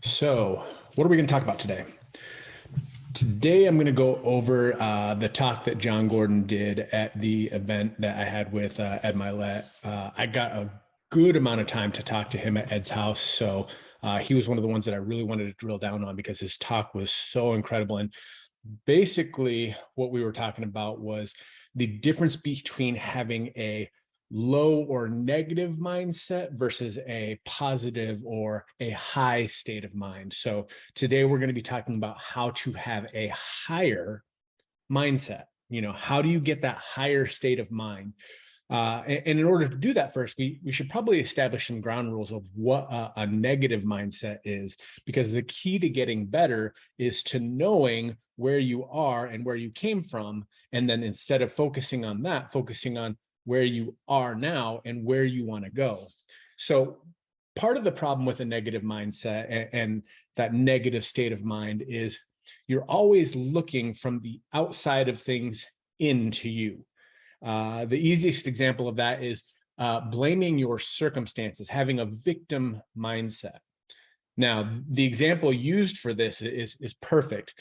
So, what are we going to talk about today? Today, I'm going to go over the talk that Jon Gordon did at the event that I had with Ed Milet. I got a good amount of time to talk to him at Ed's house. So, he was one of the ones that I really wanted to drill down on because his talk was so incredible. And basically, what we were talking about was the difference between having a low or negative mindset versus a positive or a high state of mind. So today we're going to be talking about how to have a higher mindset. How do you get that higher state of mind? And in order to do that, first, we should probably establish some ground rules of what a negative mindset is, because the key to getting better is to knowing where you are and where you came from. And then instead of focusing on that, focusing on where you are now and where you want to go. So part of the problem with a negative mindset and that negative state of mind is you're always looking from the outside of things into you. The easiest example of that is blaming your circumstances, having a victim mindset. Now, the example used for this is perfect.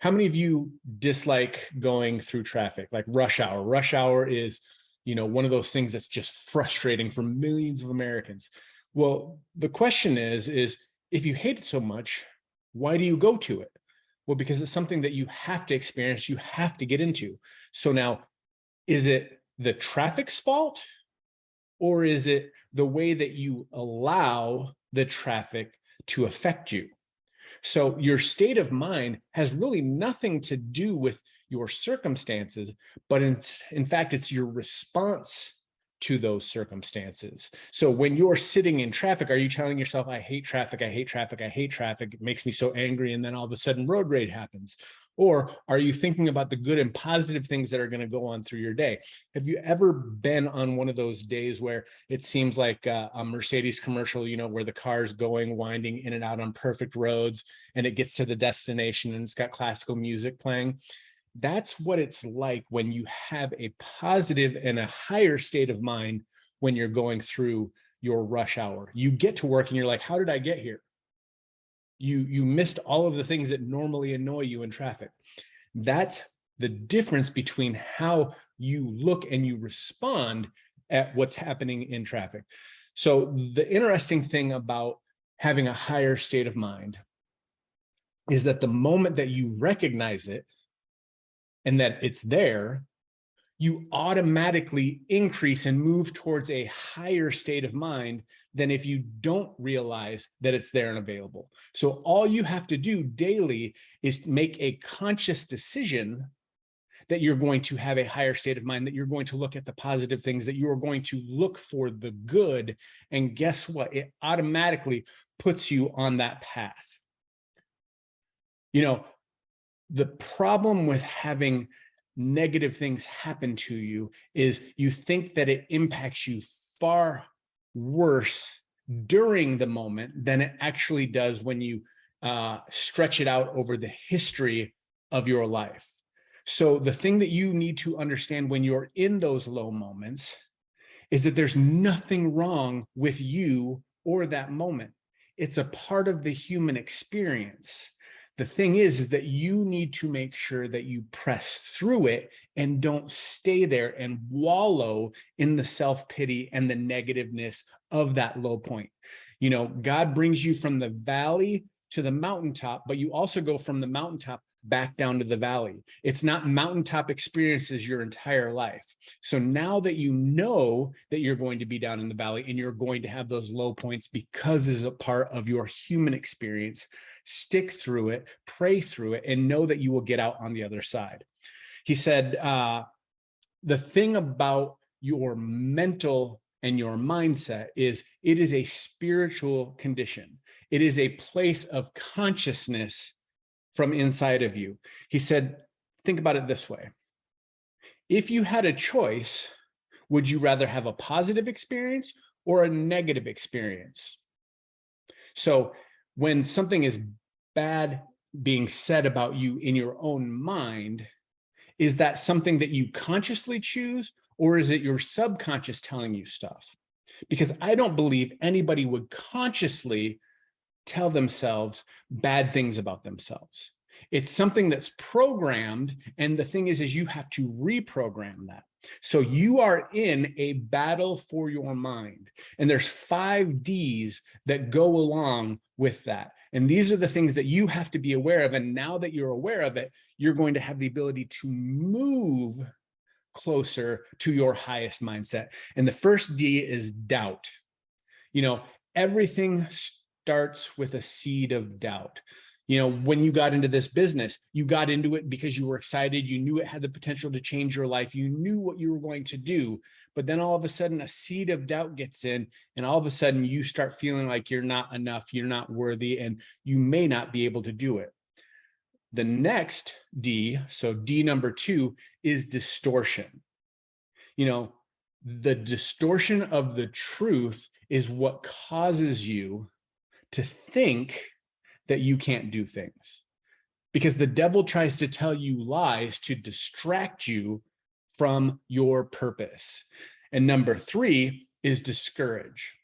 How many of you dislike going through traffic, like rush hour? Rush hour is, one of those things that's just frustrating for millions of Americans. Well, the question is if you hate it so much, why do you go to it? Well, because it's something that you have to experience, you have to get into. So now, is it the traffic's fault, or is it the way that you allow the traffic to affect you? So your state of mind has really nothing to do with your circumstances, but in fact, it's your response to those circumstances. So when you're sitting in traffic, are you telling yourself, I hate traffic, I hate traffic, I hate traffic, it makes me so angry, and then all of a sudden road rage happens? Or are you thinking about the good and positive things that are going to go on through your day? Have you ever been on one of those days where it seems like a Mercedes commercial, where the car's going, winding in and out on perfect roads, and it gets to the destination and it's got classical music playing? That's what it's like when you have a positive and a higher state of mind when you're going through your rush hour. You get to work and you're like, how did I get here? You missed all of the things that normally annoy you in traffic. That's the difference between how you look and you respond at what's happening in traffic. So the interesting thing about having a higher state of mind is that the moment that you recognize it and that it's there, you automatically increase and move towards a higher state of mind than if you don't realize that it's there and available. So all you have to do daily is make a conscious decision that you're going to have a higher state of mind, that you're going to look at the positive things, that you are going to look for the good. And guess what? It automatically puts you on that path. The problem with having negative things happen to you is you think that it impacts you far worse during the moment than it actually does when you stretch it out over the history of your life. So the thing that you need to understand when you're in those low moments is that there's nothing wrong with you or that moment. It's a part of the human experience. The thing is that you need to make sure that you press through it and don't stay there and wallow in the self-pity and the negativeness of that low point. God brings you from the valley to the mountaintop, but you also go from the mountaintop back down to the valley. It's not mountaintop experiences your entire life. So now that you know that you're going to be down in the valley and you're going to have those low points because it's a part of your human experience, stick through it, pray through it, and know that you will get out on the other side. He said, the thing about your mental and your mindset is it is a spiritual condition. It is a place of consciousness from inside of you. He said, think about it this way. If you had a choice, would you rather have a positive experience or a negative experience? So when something is bad being said about you in your own mind, is that something that you consciously choose, or is it your subconscious telling you stuff? Because I don't believe anybody would consciously tell themselves bad things about themselves. It's something that's programmed. And the thing is you have to reprogram that. So you are in a battle for your mind. And there's 5 Ds that go along with that. And these are the things that you have to be aware of. And now that you're aware of it, you're going to have the ability to move closer to your highest mindset. And the first D is doubt. Everything starts with a seed of doubt. When you got into this business, you got into it because you were excited. You knew it had the potential to change your life. You knew what you were going to do. But then all of a sudden, a seed of doubt gets in, and all of a sudden you start feeling like you're not enough, you're not worthy, and you may not be able to do it. The next D, so D number 2, is distortion. The distortion of the truth is what causes you to think that you can't do things, because the devil tries to tell you lies to distract you from your purpose. And number 3 is discourage.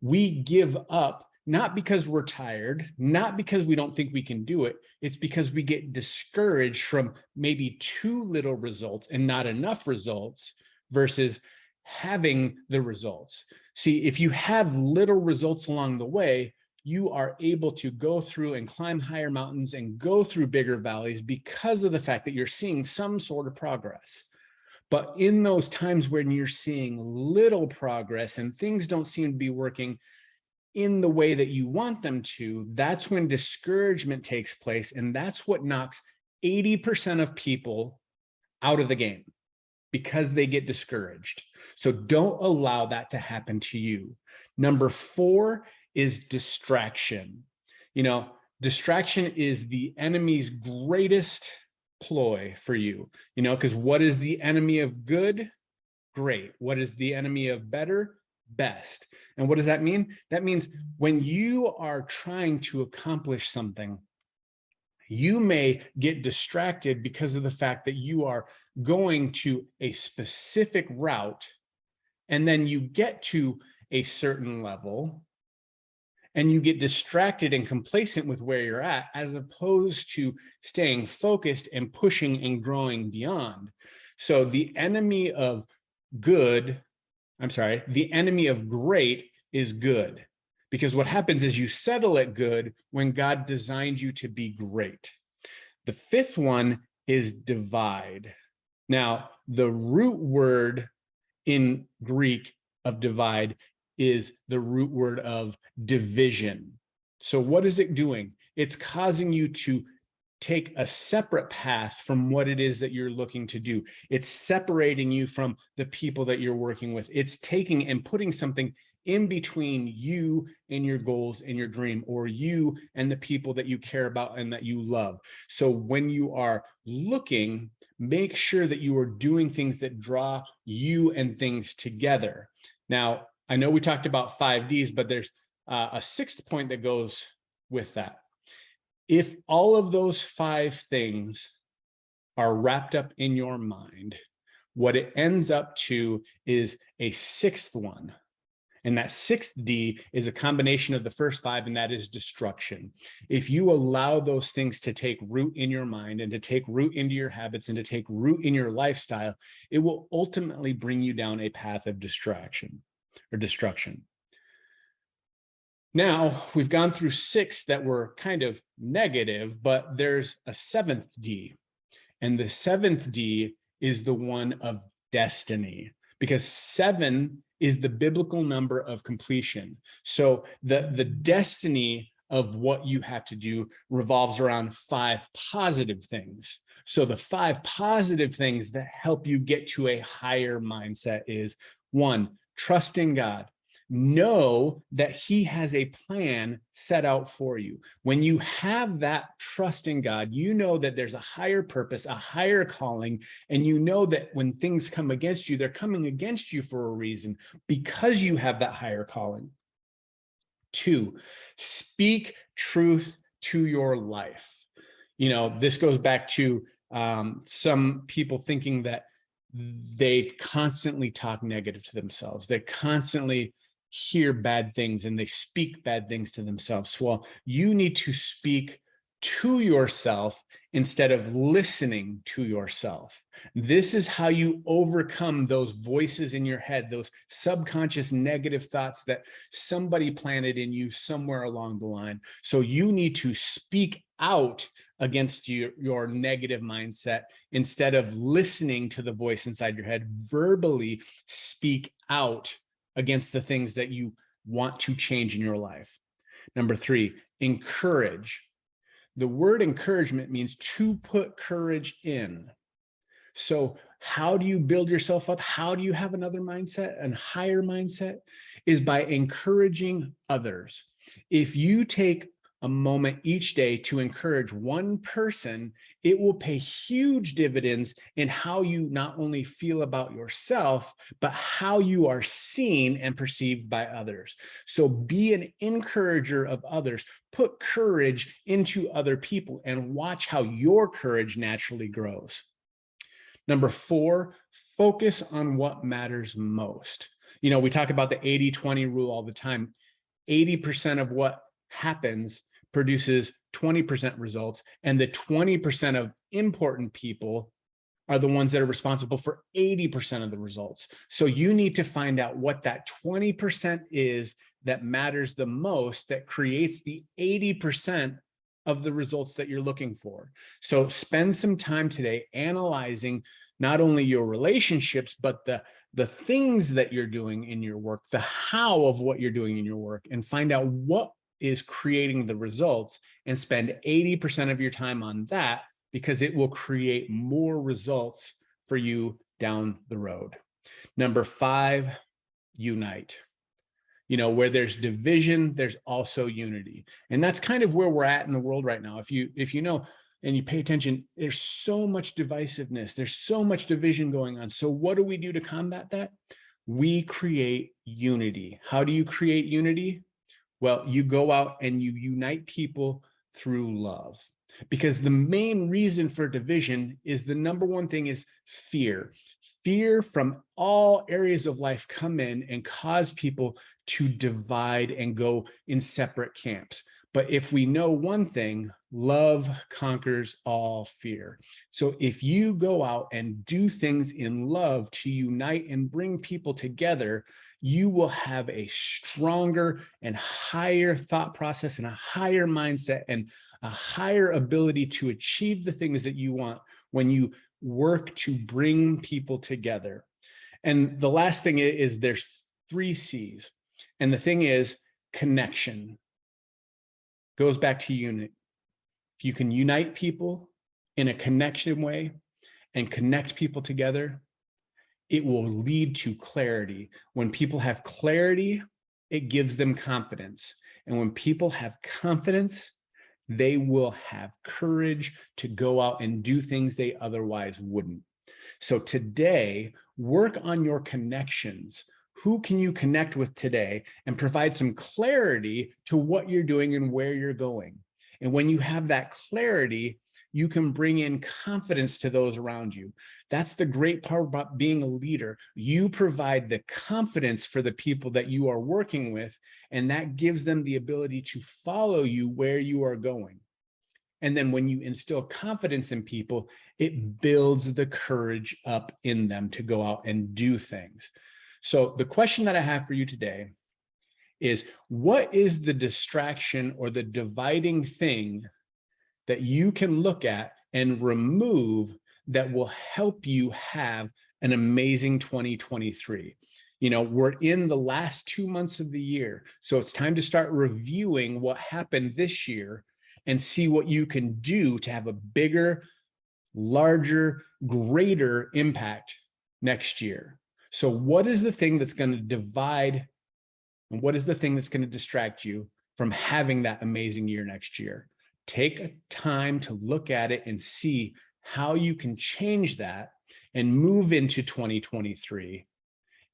We give up, not because we're tired, not because we don't think we can do it. It's because we get discouraged from maybe too little results and not enough results versus having the results. See, if you have little results along the way, you are able to go through and climb higher mountains and go through bigger valleys because of the fact that you're seeing some sort of progress. But in those times when you're seeing little progress and things don't seem to be working in the way that you want them to, that's when discouragement takes place. And that's what knocks 80% of people out of the game, because they get discouraged. So don't allow that to happen to you. Number 4 is distraction. Distraction is the enemy's greatest ploy for you, because what is the enemy of good? Great. What is the enemy of better? Best. And what does that mean? That means when you are trying to accomplish something, you may get distracted because of the fact that you are going to a specific route, and then you get to a certain level and you get distracted and complacent with where you're at, as opposed to staying focused and pushing and growing beyond. So the enemy of the enemy of great is good. Because what happens is you settle at good when God designed you to be great. The 5th one is divide. Now, the root word in Greek of divide is the root word of division. So what is it doing? It's causing you to take a separate path from what it is that you're looking to do. It's separating you from the people that you're working with. It's taking and putting something in between you and your goals and your dream, or you and the people that you care about and that you love. So when you are looking, make sure that you are doing things that draw you and things together. Now, I know we talked about 5 Ds, but there's a 6th point that goes with that. If all of those 5 things are wrapped up in your mind, what it ends up to is a 6th one. And that 6th D is a combination of the first 5, and that is destruction. If you allow those things to take root in your mind and to take root into your habits and to take root in your lifestyle, it will ultimately bring you down a path of distraction or destruction. Now, we've gone through 6 that were kind of negative, but there's a 7th D. And the 7th D is the one of destiny, because 7 is the biblical number of completion. So the destiny of what you have to do revolves around 5 positive things. So the 5 positive things that help you get to a higher mindset is 1, trust in God. Know that He has a plan set out for you. When you have that trust in God, you know that there's a higher purpose, a higher calling, and you know that when things come against you, they're coming against you for a reason, because you have that higher calling. 2, speak truth to your life. This goes back to some people thinking that they constantly talk negative to themselves. They constantly hear bad things and they speak bad things to themselves. Well, you need to speak to yourself instead of listening to yourself. This is how you overcome those voices in your head, those subconscious negative thoughts that somebody planted in you somewhere along the line. So you need to speak out against your negative mindset instead of listening to the voice inside your head. Verbally speak out against the things that you want to change in your life. Number 3, encourage. The word encouragement means to put courage in. So how do you build yourself up? How do you have another mindset, a higher mindset? Is by encouraging others. If you take a moment each day to encourage one person, it will pay huge dividends in how you not only feel about yourself, but how you are seen and perceived by others. So be an encourager of others. Put courage into other people and watch how your courage naturally grows. Number 4, focus on what matters most. You know, we talk about the 80-20 rule all the time. 80% of what happens produces 20% results, and the 20% of important people are the ones that are responsible for 80% of the results. So you need to find out what that 20% is that matters the most, that creates the 80% of the results that you're looking for. So spend some time today analyzing not only your relationships, but the things that you're doing in your work, the how of what you're doing in your work, and find out what is creating the results, and spend 80% of your time on that, because it will create more results for you down the road. Number 5, unite. You know, where there's division, there's also unity. And that's kind of where we're at in the world right now. If you know, and you pay attention, there's so much divisiveness, there's so much division going on. So what do we do to combat that? We create unity. How do you create unity? Well, you go out and you unite people through love. Because the main reason for division is the number one thing is fear. Fear from all areas of life come in and cause people to divide and go in separate camps. But if we know one thing, love conquers all fear. So if you go out and do things in love to unite and bring people together, you will have a stronger and higher thought process and a higher mindset and a higher ability to achieve the things that you want when you work to bring people together. And the last thing is there's 3 C's. And the thing is connection. Goes back to unit. If you can unite people in a connection way and connect people together, it will lead to clarity. When people have clarity, it gives them confidence. And when people have confidence, they will have courage to go out and do things they otherwise wouldn't. So today, work on your connections. Who can you connect with today, and provide some clarity to what you're doing and where you're going? And when you have that clarity, you can bring in confidence to those around you. That's the great part about being a leader. You provide the confidence for the people that you are working with, and that gives them the ability to follow you where you are going. And then when you instill confidence in people, it builds the courage up in them to go out and do things. So the question that I have for you today is, what is the distraction or the dividing thing that you can look at and remove that will help you have an amazing 2023? You know, we're in the last 2 months of the year, so it's time to start reviewing what happened this year and see what you can do to have a bigger, larger, greater impact next year. So what is the thing that's going to divide, and what is the thing that's going to distract you from having that amazing year next year? Take time to look at it and see how you can change that and move into 2023.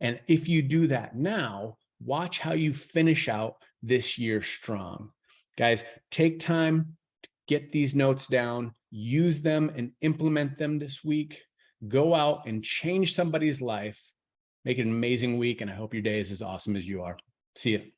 And if you do that now, watch how you finish out this year strong. Guys, take time to get these notes down, use them and implement them this week. Go out and change somebody's life. Make it an amazing week, and I hope your day is as awesome as you are. See you.